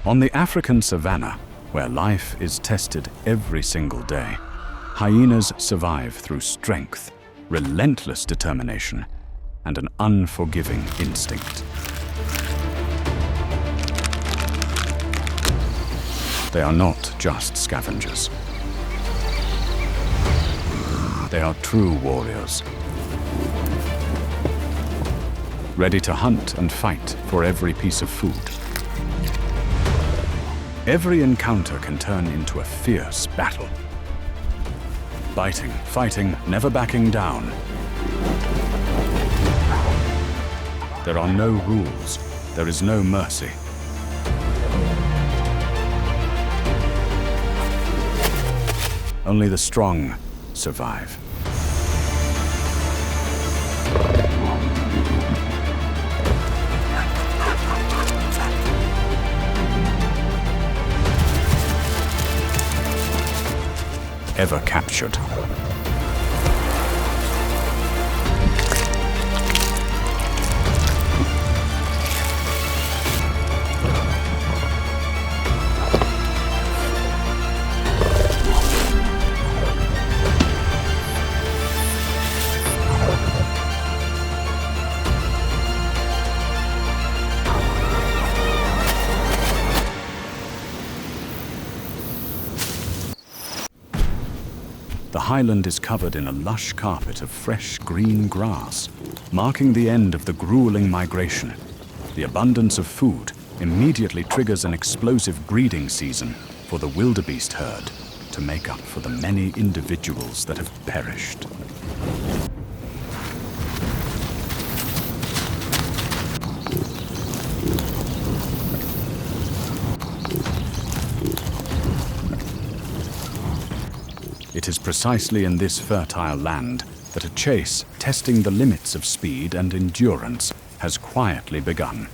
On the African savanna, where life is tested every single day, hyenas survive through strength, relentless determination, and an unforgiving instinct. They are not just scavengers. They are true warriors, ready to hunt and fight for every piece of food. Every encounter can turn into a fierce battle. Biting, fighting, never backing down. There are no rules. There is no mercy. Only the strong survive. Ever captured. The highland is covered in a lush carpet of fresh green grass, marking the end of the grueling migration. The abundance of food immediately triggers an explosive breeding season for the wildebeest herd to make up for the many individuals that have perished. It is precisely in this fertile land that a chase testing the limits of speed and endurance has quietly begun.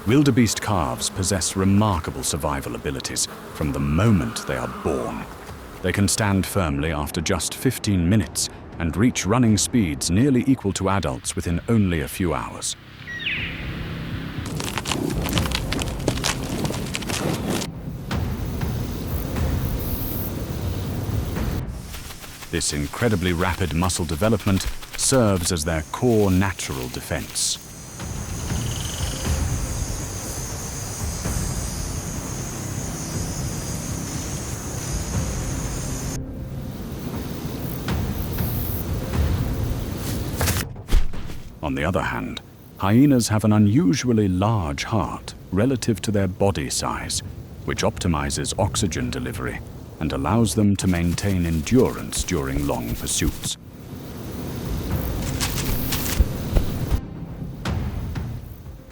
Wildebeest calves possess remarkable survival abilities from the moment they are born. They can stand firmly after just 15 minutes and reach running speeds nearly equal to adults within only a few hours. This incredibly rapid muscle development serves as their core natural defense. On the other hand, hyenas have an unusually large heart relative to their body size, which optimizes oxygen delivery and allows them to maintain endurance during long pursuits.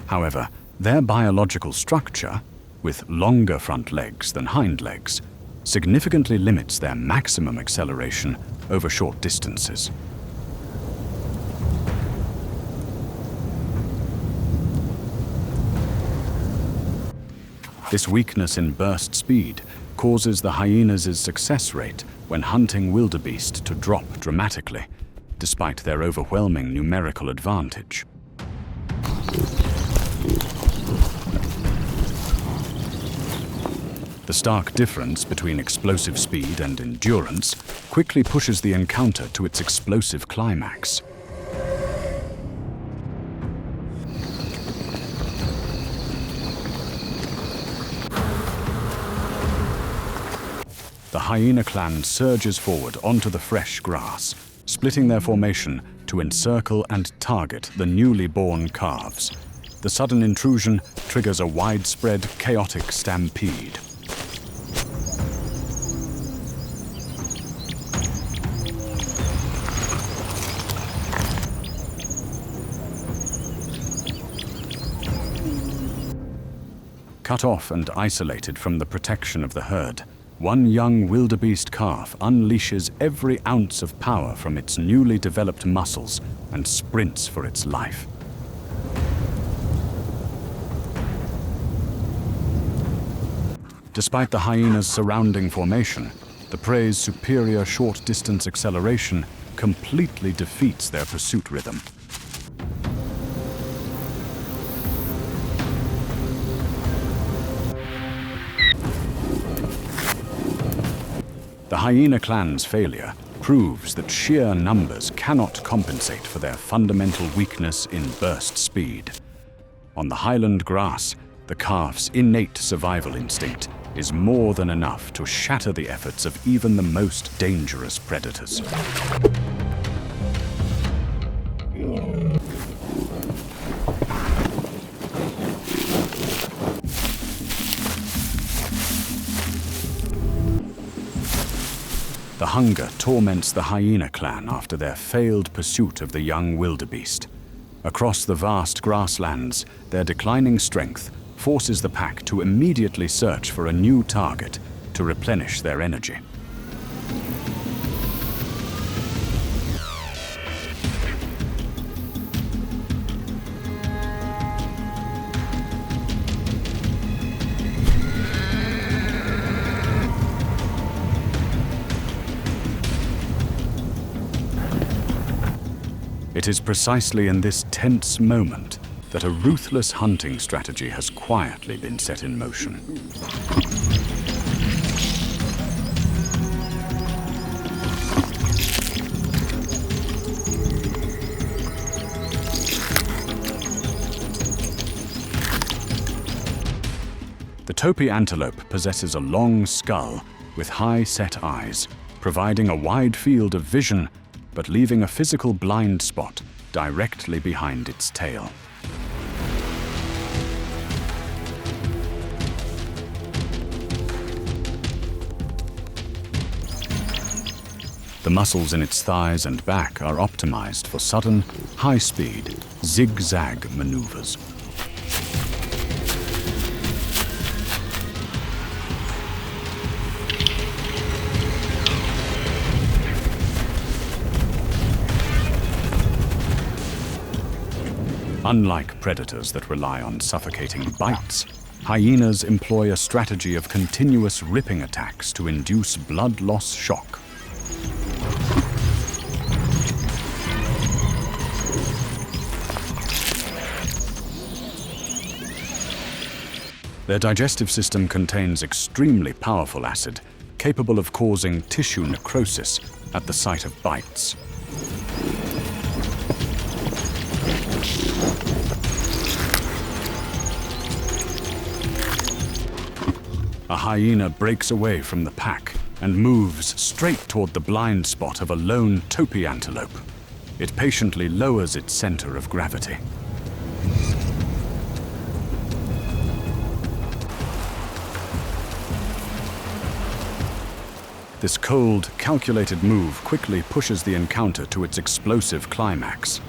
However, their biological structure, with longer front legs than hind legs, significantly limits their maximum acceleration over short distances. This weakness in burst speed causes the hyenas' success rate when hunting wildebeest to drop dramatically, despite their overwhelming numerical advantage. The stark difference between explosive speed and endurance quickly pushes the encounter to its explosive climax. The hyena clan surges forward onto the fresh grass, splitting their formation to encircle and target the newly born calves. The sudden intrusion triggers a widespread, chaotic stampede. Cut off and isolated from the protection of the herd, one young wildebeest calf unleashes every ounce of power from its newly developed muscles and sprints for its life. Despite the hyena's surrounding formation, The prey's superior short-distance acceleration completely defeats their pursuit rhythm. The hyena clan's failure proves that sheer numbers cannot compensate for their fundamental weakness in burst speed. On the highland grass, the calf's innate survival instinct is more than enough to shatter the efforts of even the most dangerous predators. The hunger torments the hyena clan after their failed pursuit of the young wildebeest. Across the vast grasslands, their declining strength forces the pack to immediately search for a new target to replenish their energy. It is precisely in this tense moment that a ruthless hunting strategy has quietly been set in motion. The Topi antelope possesses a long skull with high-set eyes, providing a wide field of vision but leaving a physical blind spot directly behind its tail. The muscles in its thighs and back are optimized for sudden, high-speed, zigzag maneuvers. Unlike predators that rely on suffocating bites, hyenas employ a strategy of continuous ripping attacks to induce blood loss shock. Their digestive system contains extremely powerful acid, capable of causing tissue necrosis at the site of bites. A hyena breaks away from the pack and moves straight toward the blind spot of a lone Topi antelope. It patiently lowers its center of gravity. This cold, calculated move quickly pushes the encounter to its explosive climax.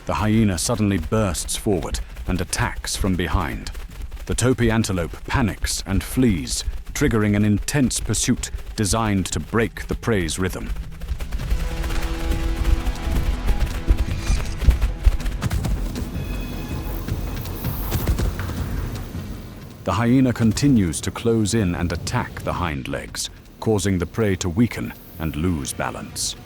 The hyena suddenly bursts forward and attacks from behind. The Topi antelope panics and flees, triggering an intense pursuit designed to break the prey's rhythm. The hyena continues to close in and attack the hind legs, causing the prey to weaken and lose balance.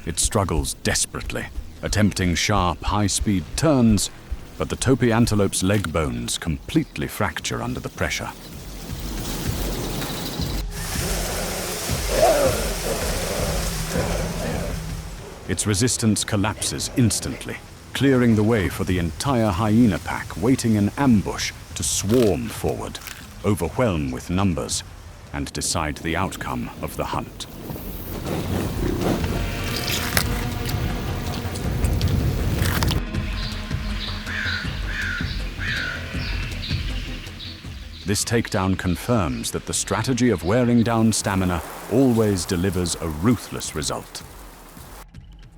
It struggles desperately, attempting sharp, high-speed turns, but the Topi antelope's leg bones completely fracture under the pressure. Its resistance collapses instantly, clearing the way for the entire hyena pack waiting in ambush to swarm forward, overwhelm with numbers, and decide the outcome of the hunt. This takedown confirms that the strategy of wearing down stamina always delivers a ruthless result.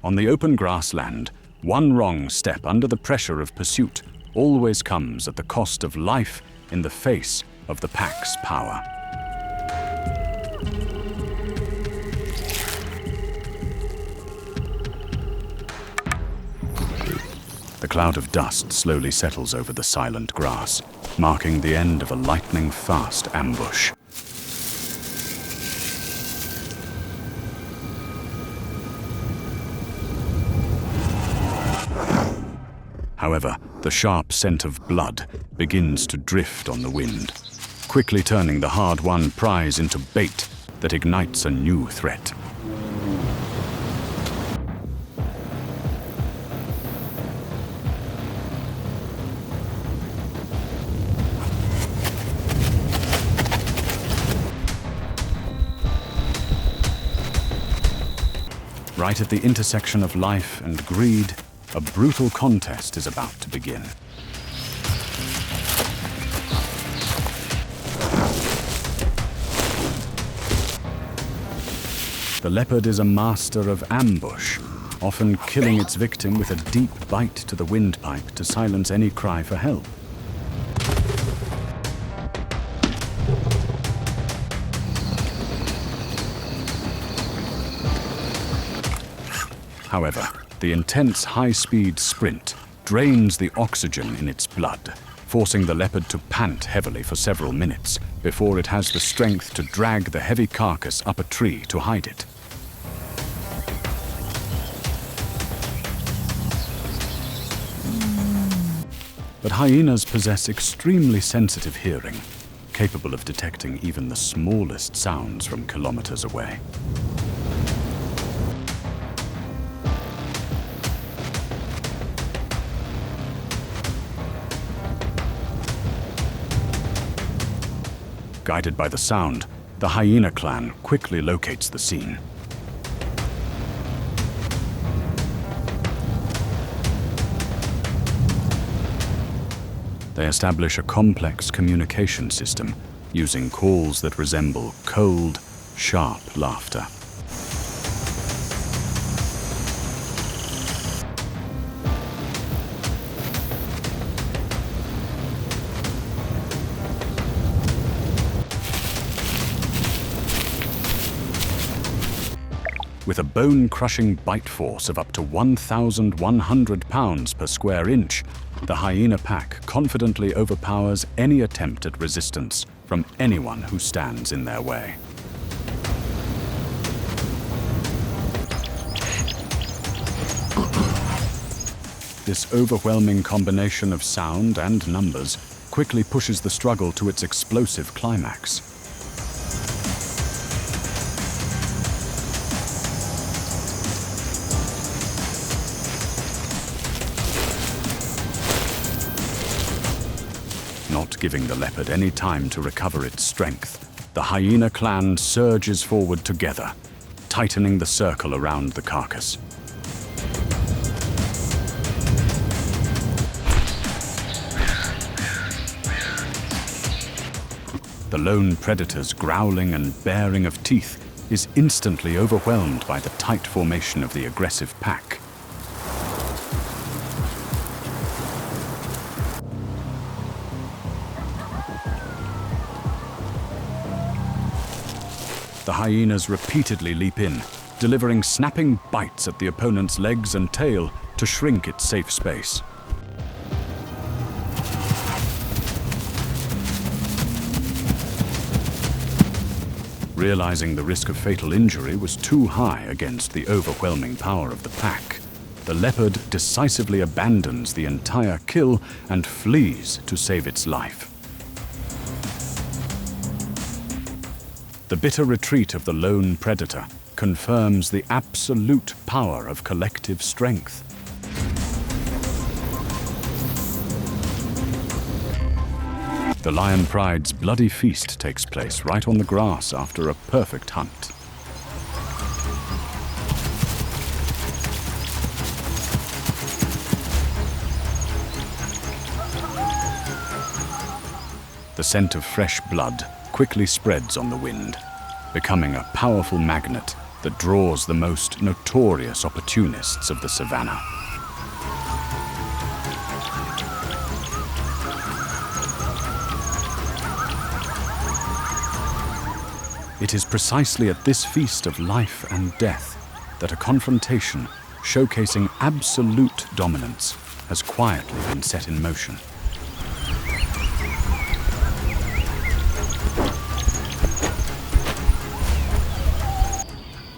On the open grassland, one wrong step under the pressure of pursuit always comes at the cost of life in the face of the pack's power. The cloud of dust slowly settles over the silent grass, marking the end of a lightning-fast ambush. However, the sharp scent of blood begins to drift on the wind, quickly turning the hard-won prize into bait that ignites a new threat. Right at the intersection of life and greed, a brutal contest is about to begin. The leopard is a master of ambush, often killing its victim with a deep bite to the windpipe to silence any cry for help. However, the intense high-speed sprint drains the oxygen in its blood, forcing the leopard to pant heavily for several minutes before it has the strength to drag the heavy carcass up a tree to hide it. But hyenas possess extremely sensitive hearing, capable of detecting even the smallest sounds from kilometers away. Guided by the sound, the hyena clan quickly locates the scene. They establish a complex communication system using calls that resemble cold, sharp laughter. With a bone-crushing bite force of up to 1,100 pounds per square inch, the hyena pack confidently overpowers any attempt at resistance from anyone who stands in their way. This overwhelming combination of sound and numbers quickly pushes the struggle to its explosive climax. Not giving the leopard any time to recover its strength, the hyena clan surges forward together, tightening the circle around the carcass. The lone predator's growling and baring of teeth is instantly overwhelmed by the tight formation of the aggressive pack. The hyenas repeatedly leap in, delivering snapping bites at the opponent's legs and tail to shrink its safe space. Realizing the risk of fatal injury was too high against the overwhelming power of the pack, the leopard decisively abandons the entire kill and flees to save its life. The bitter retreat of the lone predator confirms the absolute power of collective strength. The lion pride's bloody feast takes place right on the grass after a perfect hunt. The scent of fresh blood quickly spreads on the wind, becoming a powerful magnet that draws the most notorious opportunists of the savanna. It is precisely at this feast of life and death that a confrontation showcasing absolute dominance has quietly been set in motion.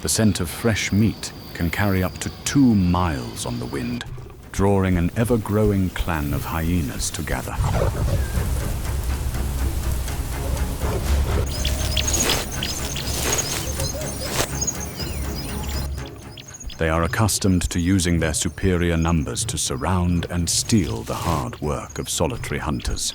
The scent of fresh meat can carry up to 2 miles on the wind, drawing an ever-growing clan of hyenas together. They are accustomed to using their superior numbers to surround and steal the hard work of solitary hunters.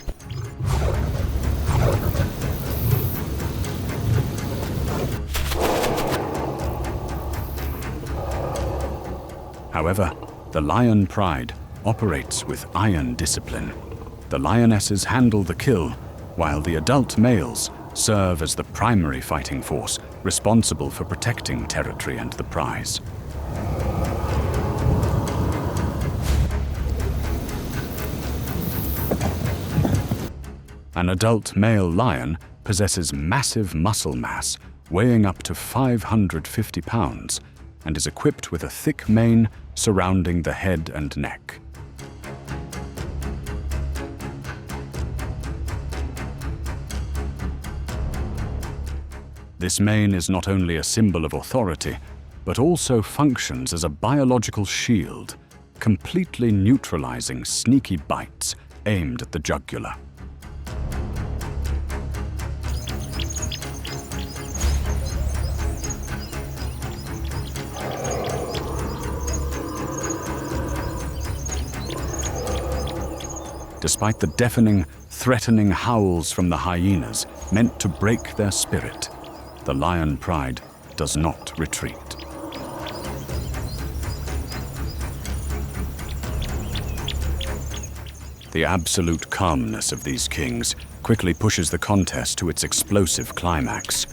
However, the lion pride operates with iron discipline. The lionesses handle the kill, while the adult males serve as the primary fighting force responsible for protecting territory and the prize. An adult male lion possesses massive muscle mass, weighing up to 550 pounds, and is equipped with a thick mane surrounding the head and neck. This mane is not only a symbol of authority, but also functions as a biological shield, completely neutralizing sneaky bites aimed at the jugular. Despite the deafening, threatening howls from the hyenas meant to break their spirit, the lion pride does not retreat. The absolute calmness of these kings quickly pushes the contest to its explosive climax.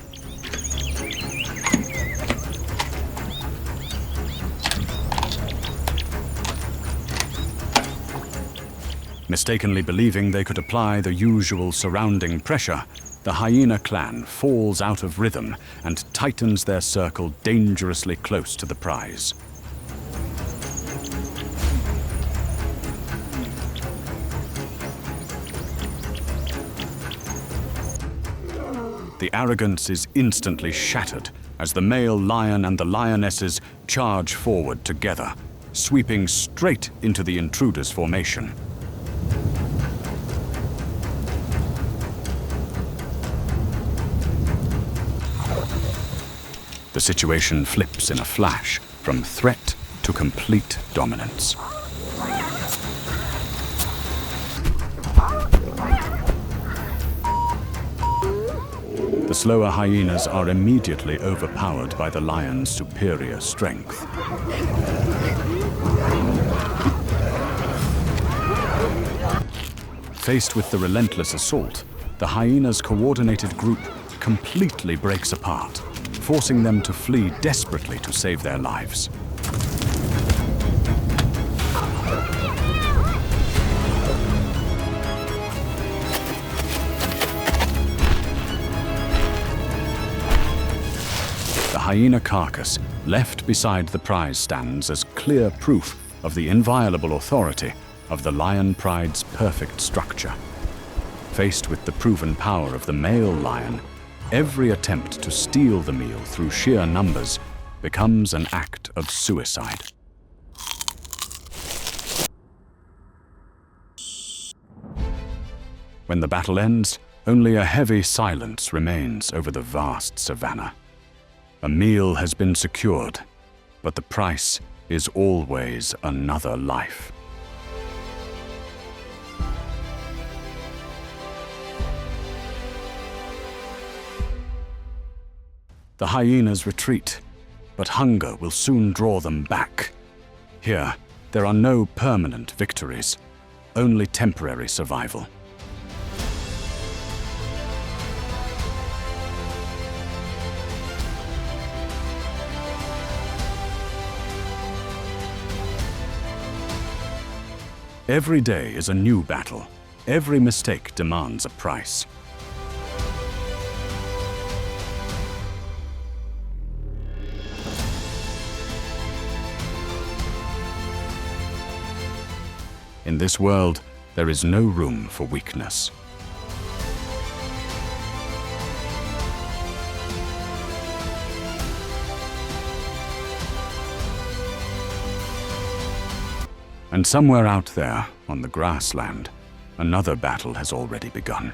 Mistakenly believing they could apply the usual surrounding pressure, the hyena clan falls out of rhythm and tightens their circle dangerously close to the prize. The arrogance is instantly shattered as the male lion and the lionesses charge forward together, sweeping straight into the intruder's formation. The situation flips in a flash from threat to complete dominance. The slower hyenas are immediately overpowered by the lion's superior strength. Faced with the relentless assault, the hyena's coordinated group completely breaks apart, forcing them to flee desperately to save their lives. The hyena carcass left beside the prize stands as clear proof of the inviolable authority of the lion pride's perfect structure. Faced with the proven power of the male lion, every attempt to steal the meal through sheer numbers becomes an act of suicide. When the battle ends, only a heavy silence remains over the vast savanna. A meal has been secured, but the price is always another life. The hyenas retreat, but hunger will soon draw them back. Here, there are no permanent victories, only temporary survival. Every day is a new battle. Every mistake demands a price. In this world, there is no room for weakness. And somewhere out there, on the grassland, another battle has already begun.